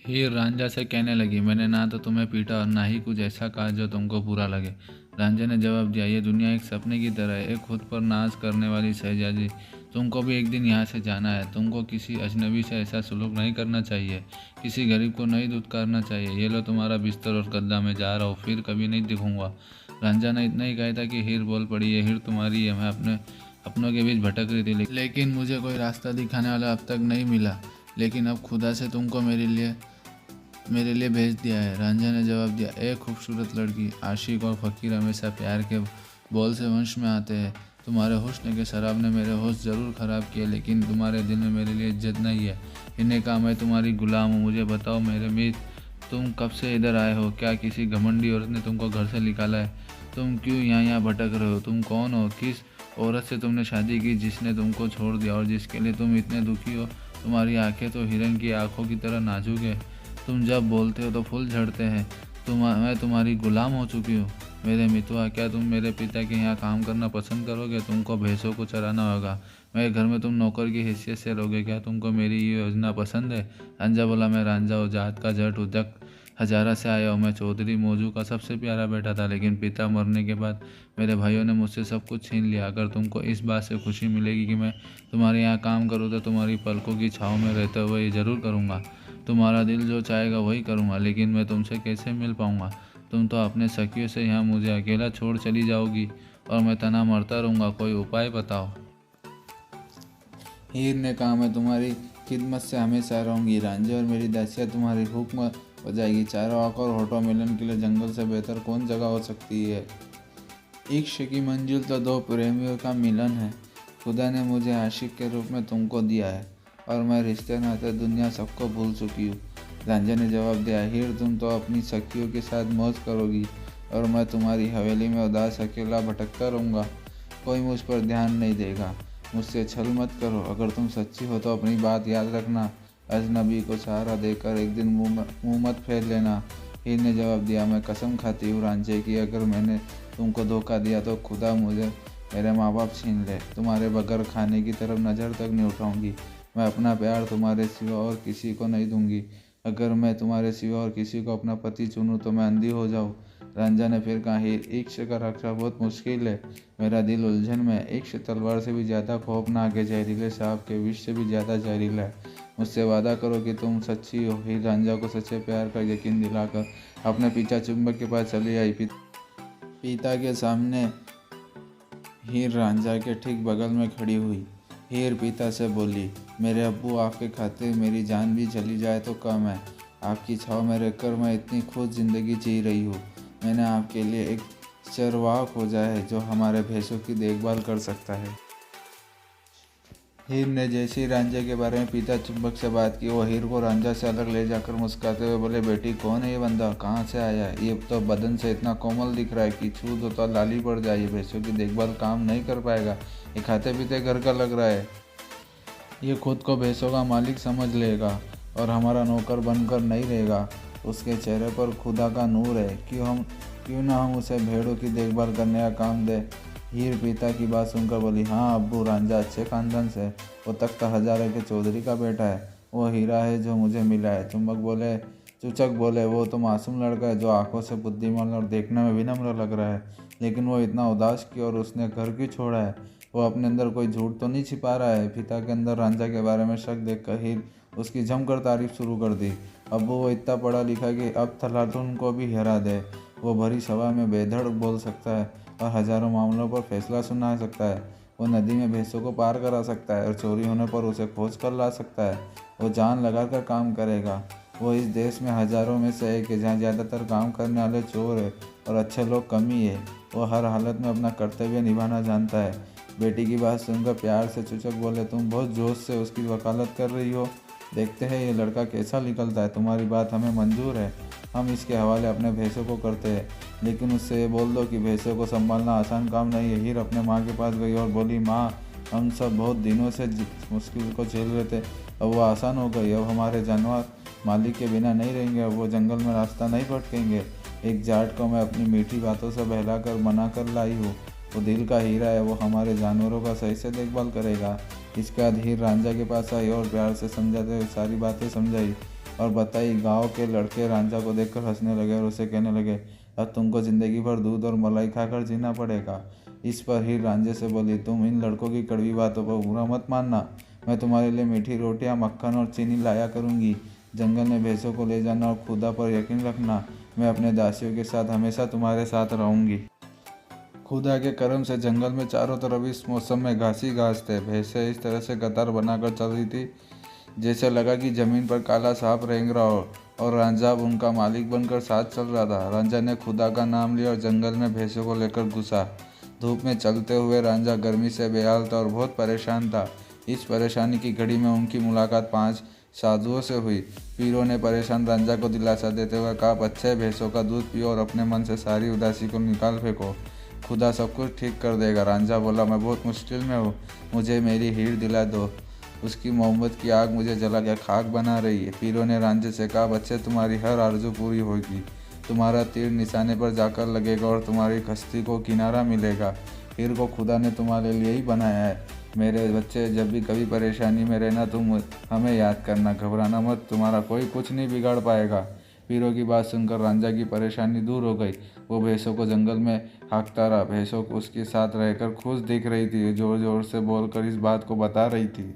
हीर रांझा से कहने लगी, मैंने ना तो तुम्हें पीटा और ना ही कुछ ऐसा कहा जो तुमको बुरा लगे। रांझे ने जवाब दिया, ये दुनिया एक सपने की तरह है, एक खुद पर नाज करने वाली शहजादी। तुमको भी एक दिन यहाँ से जाना है। तुमको किसी अजनबी से ऐसा सलूक नहीं करना चाहिए, किसी गरीब को नहीं दुत्कारना चाहिए। ये लो तुम्हारा बिस्तर और गद्दा, में जा रहा हूँ, फिर कभी नहीं दिखूंगा। रांझा ने इतना ही कहा था कि हीर बोल पड़ी, ये हीर तुम्हारी है। मैं अपने अपनों के बीच भटक रही थी, लेकिन मुझे कोई रास्ता दिखाने वाला अब तक नहीं मिला। लेकिन अब खुदा से तुमको मेरे लिए भेज दिया है। रांझा ने जवाब दिया, एक खूबसूरत लड़की। आशिक और फ़कीर हमेशा प्यार के बोल से वंश में आते हैं। तुम्हारे हुस्न के शराब ने मेरे होश ज़रूर ख़राब किए, लेकिन तुम्हारे दिल में मेरे लिए इज्जत नहीं है। इन्हें कहा, मैं तुम्हारी गुलाम हूँ। मुझे बताओ मेरे मीत, तुम कब से इधर आए हो? क्या किसी घमंडी औरत ने तुमको घर से निकाला है? तुम क्यों यहाँ भटक रहे हो? तुम कौन हो? किस औरत से तुमने शादी की जिसने तुमको छोड़ दिया और जिसके लिए तुम इतने दुखी हो? तुम्हारी आंखें तो हिरन की आंखों की तरह नाजुक है। तुम जब बोलते हो तो फूल झड़ते हैं। मैं तुम्हारी गुलाम हो चुकी हूँ। मेरे मितवा, क्या तुम मेरे पिता के यहाँ काम करना पसंद करोगे? तुमको भैंसों को चराना होगा। मेरे घर में तुम नौकर की हैसियत से रहोगे। क्या तुमको मेरी ये योजना पसंद है? रांझा बोला, मैं रांझा हूँ, जात का जट हूँ, जग हजारा से आया हूँ। मैं चौधरी मौजू का सबसे प्यारा बेटा था, लेकिन पिता मरने के बाद मेरे भाइयों ने मुझसे सब कुछ छीन लिया। अगर तुमको इस बात से खुशी मिलेगी कि मैं तुम्हारे यहाँ काम करूँ, तो तुम्हारी पलकों की छाँव में रहते हुए ये ज़रूर करूँगा। तुम्हारा दिल जो चाहेगा वही करूँगा, लेकिन मैं तुमसे कैसे मिल पाऊँगा? तुम तो अपने सखियों से यहाँ मुझे अकेला छोड़ चली जाओगी और मैं तना मरता रहूँगा। कोई उपाय बताओ। हीर ने कहा, मैं तुम्हारी खिदमत से हमेशा रहूँगी। रांझे और मेरी दासियाँ तुम्हारी हुक्म बजाएगी। चारों आंख और होठों मिलन के लिए जंगल से बेहतर कौन जगह हो सकती है? इश्क की मंजिल तो दो प्रेमियों का मिलन है। खुदा ने मुझे आशिक के रूप में तुमको दिया है और मैं रिश्ते नाते दुनिया सबको भूल चुकी हूँ। रांझा ने जवाब दिया, हीर तुम तो अपनी सखियों के साथ मौज करोगी और मैं तुम्हारी हवेली में उदास अकेला भटकता रहूँगा। कोई मुझ पर ध्यान नहीं देगा। मुझसे छल मत करो। अगर तुम सच्ची हो तो अपनी बात याद रखना। अजनबी को सहारा देकर एक दिन मुँह मत फेर लेना। हीर ने जवाब दिया, मैं कसम खाती हूँ रांझे की, अगर मैंने तुमको धोखा दिया तो खुदा मुझे मेरे माँ बाप छीन ले। तुम्हारे बगैर खाने की तरफ नज़र तक नहीं उठाऊंगी। मैं अपना प्यार तुम्हारे सिवा और किसी को नहीं दूंगी। अगर मैं तुम्हारे सिवा और किसी को अपना पति चुनूँ तो मैं अंधी हो जाऊँ। रांझा ने फिर कहा, हीर, इश्क का रक्षा बहुत मुश्किल है। मेरा दिल उलझन में है। इश्क तलवार से भी ज़्यादा खौफनाक है, जहरीले सांप के विष से भी ज़्यादा जहरीला है। मुझसे वादा करो कि तुम सच्ची हो। हीर रांझा को सच्चे प्यार का यकीन दिलाकर अपने पिता चुंबक के पास चली आई। पिता के सामने हीर रांझा के ठीक बगल में खड़ी हुई। हीर पिता से बोली, मेरे अब्बू, आपके खातिर मेरी जान भी चली जाए तो कम है। आपकी छाँव में रहकर मैं इतनी खुश ज़िंदगी जी रही हूँ। मैंने आपके लिए एक चरवाहा खोजा है जो हमारे भैंसों की देखभाल कर सकता है। हीर ने जैसे ही रांझे के बारे में पिता चुंबक से बात की, वो हीर को रांझा से अलग ले जाकर मुस्कुराते हुए बोले, बेटी, कौन है ये बंदा? कहाँ से आया है? ये तो बदन से इतना कोमल दिख रहा है कि छू दो तो लाली पड़ जाए। ये भैंसों की देखभाल काम नहीं कर पाएगा। ये खाते पीते घर का लग रहा है। ये खुद को भैंसों का मालिक समझ लेगा और हमारा नौकर बनकर नहीं रहेगा। उसके चेहरे पर खुदा का नूर है। क्यों ना हम उसे भेड़ों की देखभाल करने का काम दें। हीर पिता की बात सुनकर बोली, हाँ अब्बू, रांझा अच्छे खानदान से, वो तख्त हजारे के चौधरी का बेटा है। वो हीरा है जो मुझे मिला है। चुचक बोले, वो तो मासूम लड़का है जो आंखों से बुद्धिमान और देखने में विनम्र लग रहा है, लेकिन वो इतना उदास क्यों और उसने घर क्यों छोड़ा है? वो अपने अंदर कोई झूठ तो नहीं छिपा रहा है? पिता के अंदर रांझा के बारे में शक देखकर हीर उसकी जमकर तारीफ शुरू कर दी। अब्बू, वो इतना पढ़ा लिखा कि अब थलाथुन को भी हरा दे। वो भरी सभा में बेधड़ बोल सकता है और हजारों मामलों पर फैसला सुना सकता है। वो नदी में भैंसों को पार करा सकता है और चोरी होने पर उसे खोज कर ला सकता है। वो जान लगाकर काम करेगा। वो इस देश में हजारों में से एक है जहाँ ज़्यादातर काम करने वाले चोर है और अच्छे लोग कम ही है। वो हर हालत में अपना कर्तव्य निभाना जानता है। बेटी की बात सुनकर प्यार से चुचक बोले, तुम बहुत जोश से उसकी वकालत कर रही हो। देखते हैं ये लड़का कैसा निकलता है। तुम्हारी बात हमें मंजूर है। हम इसके हवाले अपने भैंसों को करते हैं, लेकिन उससे ये बोल दो कि भैंसों को संभालना आसान काम नहीं है। हीर अपने माँ के पास गई और बोली, माँ, हम सब बहुत दिनों से मुश्किल को झेल रहे थे, अब वो आसान हो गई। अब हमारे जानवर मालिक के बिना नहीं रहेंगे। अब वो जंगल में रास्ता नहीं भटकेंगे। एक जाट को मैं अपनी मीठी बातों से बहलाकर मना कर लाई हूँ। वो दिल का हीरा है। वो हमारे जानवरों का सही से देखभाल करेगा। इसके बाद हीर रांझा के पास आई और प्यार से समझाते हुए सारी बातें समझाई। और बताई। गांव के लड़के रांझा को देखकर हंसने लगे और उसे कहने लगे, अब तुमको जिंदगी भर दूध और मलाई खाकर जीना पड़ेगा। इस पर हीर रांझे से बोली, तुम इन लड़कों की कड़वी बातों पर बुरा मत मानना। मैं तुम्हारे लिए मीठी रोटियां, मक्खन और चीनी लाया करूंगी। जंगल में भैंसों को ले जाना और खुदा पर यकीन रखना, मैं अपने दासियों के साथ हमेशा तुम्हारे साथ रहूंगी। खुदा के करम से जंगल में चारों तरफ इस मौसम में घास ही घास थे। भैंसें इस तरह से कतार बनाकर चल रही थी जैसे लगा कि जमीन पर काला सांप रेंग रहा हो, और रांझा अब उनका मालिक बनकर साथ चल रहा था। रांझा ने खुदा का नाम लिया और जंगल में भैंसों को लेकर घुसा। धूप में चलते हुए रांझा गर्मी से बेहाल था और बहुत परेशान था। इस परेशानी की घड़ी में उनकी मुलाकात 5 साधुओं से हुई। पीरों ने परेशान रांझा को दिलासा देते हुए कहा, अच्छे भैंसों का दूध पियो और अपने मन से सारी उदासी को निकाल फेंको, खुदा सब कुछ ठीक कर देगा। रांझा बोला, मैं बहुत मुश्किल में हूँ, मुझे मेरी हीर दिला दो। उसकी मोहब्बत की आग मुझे जला के खाक बना रही है। पीरों ने रांझे से कहा, बच्चे तुम्हारी हर आरजू पूरी होगी, तुम्हारा तीर निशाने पर जाकर लगेगा और तुम्हारी कश्ती को किनारा मिलेगा। हीर को खुदा ने तुम्हारे लिए ही बनाया है। मेरे बच्चे, जब भी कभी परेशानी में रहना तुम हमें याद करना, घबराना मत, तुम्हारा कोई कुछ नहीं बिगाड़ पाएगा। पीरों की बात सुनकर रांझा की परेशानी दूर हो गई। वो भैंसों को जंगल में हाँकता रहा। भैंसों को उसके साथ रहकर खुश दिख रही थी, जोर जोर से बोलकर इस बात को बता रही थी।